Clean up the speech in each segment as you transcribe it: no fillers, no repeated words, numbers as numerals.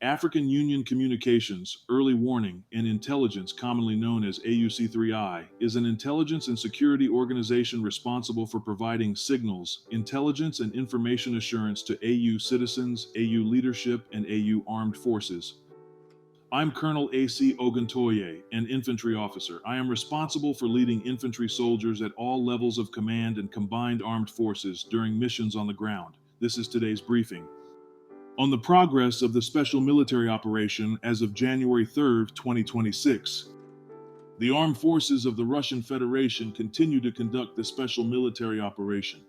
African Union Communications, Early Warning, and Intelligence, commonly known as AUC3I, is an intelligence and security organization responsible for providing signals, intelligence, and information assurance to AU citizens, AU leadership, and AU armed forces. I'm Colonel A.C. Oguntoye, an infantry officer. I am responsible for leading infantry soldiers at all levels of command and combined armed forces during missions on the ground. This is today's briefing. On the progress of the special military operation as of January 3, 2026. The armed forces of the Russian Federation continue to conduct the special military operation.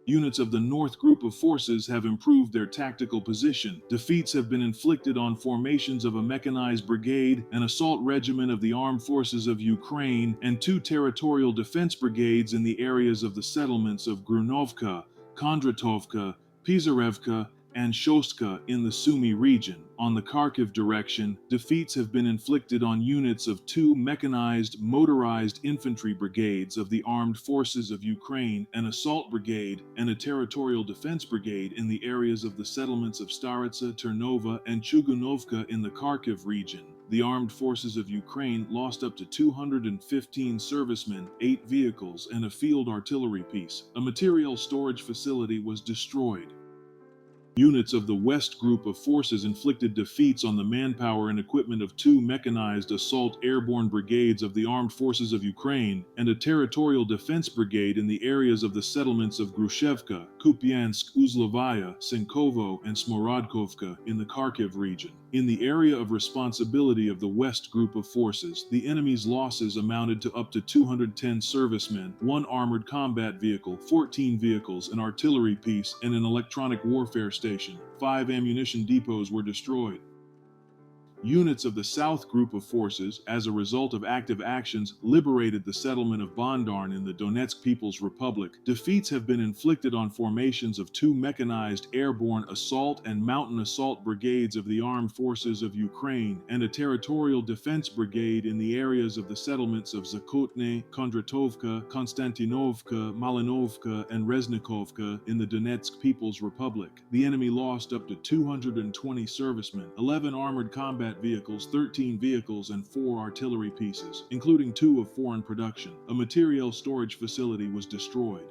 Units of the North Group of Forces have improved their tactical position. Defeats have been inflicted on formations of a mechanized brigade, an assault regiment of the Armed Forces of Ukraine, and 2 territorial defense brigades in the areas of the settlements of Grunovka, Kondratovka, Pisarevka, and Shostka in the Sumy region. On the Kharkiv direction, defeats have been inflicted on units of 2 mechanized, motorized infantry brigades of the Armed Forces of Ukraine, an assault brigade, and a territorial defense brigade in the areas of the settlements of Staritsa, Ternova, and Chugunovka in the Kharkiv region. The Armed Forces of Ukraine lost up to 215 servicemen, 8 vehicles, and a field artillery piece. A materiel storage facility was destroyed. Units of the West Group of Forces inflicted defeats on the manpower and equipment of 2 mechanized assault airborne brigades of the Armed Forces of Ukraine and a territorial defense brigade in the areas of the settlements of Grushevka, Kupiansk, Uzlovaya, Sinkovo, and Smorodkovka in the Kharkiv region. In the area of responsibility of the West Group of Forces, the enemy's losses amounted to up to 210 servicemen, 1 armored combat vehicle, 14 vehicles, an artillery piece, and an electronic warfare station. 5 ammunition depots were destroyed. Units of the South Group of Forces, as a result of active actions, liberated the settlement of Bondarn in the Donetsk People's Republic. Defeats have been inflicted on formations of 2 mechanized airborne assault and mountain assault brigades of the Armed Forces of Ukraine and a territorial defense brigade in the areas of the settlements of Zakotne, Kondratovka, Konstantinovka, Malinovka, and Reznikovka in the Donetsk People's Republic. The enemy lost up to 220 servicemen, 11 armored combat vehicles, 13 vehicles, and 4 artillery pieces, including 2 of foreign production. A materiel storage facility was destroyed.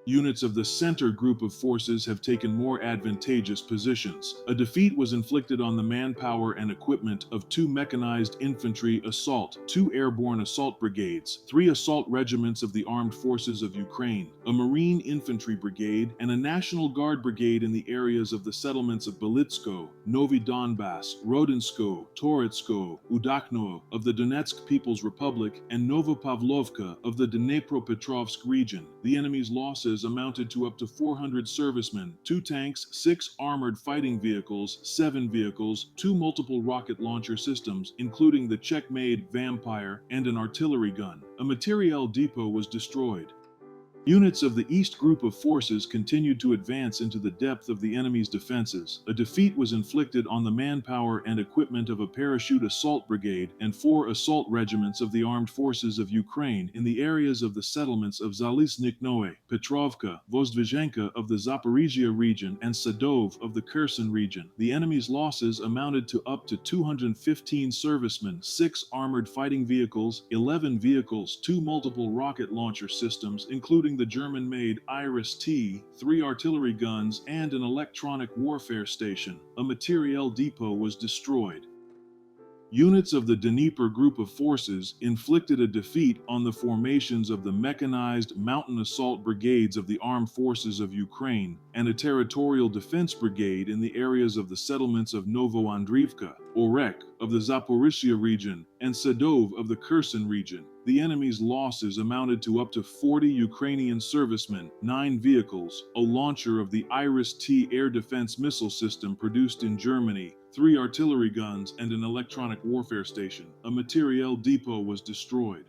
Units of the Center Group of Forces have taken more advantageous positions. A defeat was inflicted on the manpower and equipment of 2 mechanized infantry assault, 2 airborne assault brigades, 3 assault regiments of the Armed Forces of Ukraine, a Marine Infantry Brigade, and a National Guard Brigade in the areas of the settlements of Belitsko, Novi Donbass, Rodinsko, Toretsko, Udakno of the Donetsk People's Republic, and Novopavlovka of the Dnepropetrovsk region. The enemy's losses amounted to up to 400 servicemen, 2 tanks, 6 armored fighting vehicles, 7 vehicles, 2 multiple rocket launcher systems, including the Czech-made Vampire, and an artillery gun. A materiel depot was destroyed. Units of the East Group of Forces continued to advance into the depth of the enemy's defenses. A defeat was inflicted on the manpower and equipment of a parachute assault brigade and 4 assault regiments of the Armed Forces of Ukraine in the areas of the settlements of Zalesniknoe, Petrovka, Vozdvizhenka of the Zaporizhia region, and Sadov of the Kherson region. The enemy's losses amounted to up to 215 servicemen, 6 armored fighting vehicles, 11 vehicles, 2 multiple rocket launcher systems, including the German-made Iris-T, 3 artillery guns, and an electronic warfare station. A materiel depot was destroyed. Units of the Dnieper Group of Forces inflicted a defeat on the formations of the mechanized mountain assault brigades of the Armed Forces of Ukraine and a territorial defense brigade in the areas of the settlements of Novoandriivka, Orek of the Zaporizhia region, and Sadov of the Kherson region. The enemy's losses amounted to up to 40 Ukrainian servicemen, 9 vehicles, a launcher of the Iris-T air defense missile system produced in Germany, 3 artillery guns, and an electronic warfare station. A materiel depot was destroyed.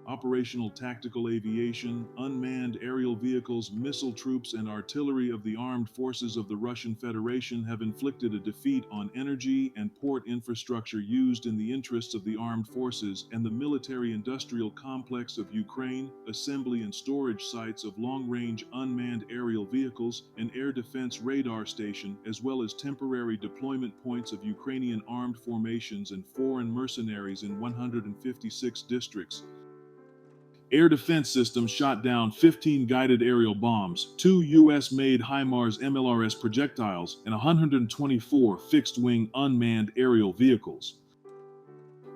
operational tactical aviation, unmanned aerial vehicles, missile troops, and artillery of the armed forces of the Russian Federation have inflicted a defeat on energy and port infrastructure used in the interests of the armed forces and the military-industrial complex of Ukraine, assembly and storage sites of long-range unmanned aerial vehicles, an air defense radar station, as well as temporary deployment points of Ukrainian armed formations and foreign mercenaries in 156 districts. Air defense systems shot down 15 guided aerial bombs, 2 U.S.-made HIMARS MLRS projectiles, and 124 fixed-wing unmanned aerial vehicles.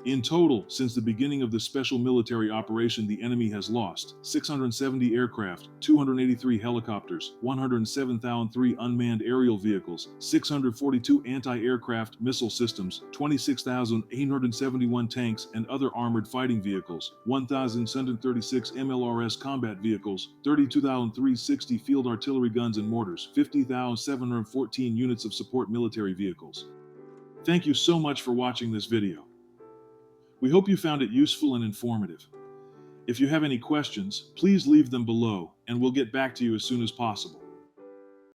In total, since the beginning of the special military operation, the enemy has lost 670 aircraft, 283 helicopters, 107,003 unmanned aerial vehicles, 642 anti-aircraft missile systems, 26,871 tanks and other armored fighting vehicles, 1,736 MLRS combat vehicles, 32,360 field artillery guns and mortars, 50,714 units of support military vehicles. Thank you so much for watching this video. We hope you found it useful and informative. If you have any questions, please leave them below, and we'll get back to you as soon as possible.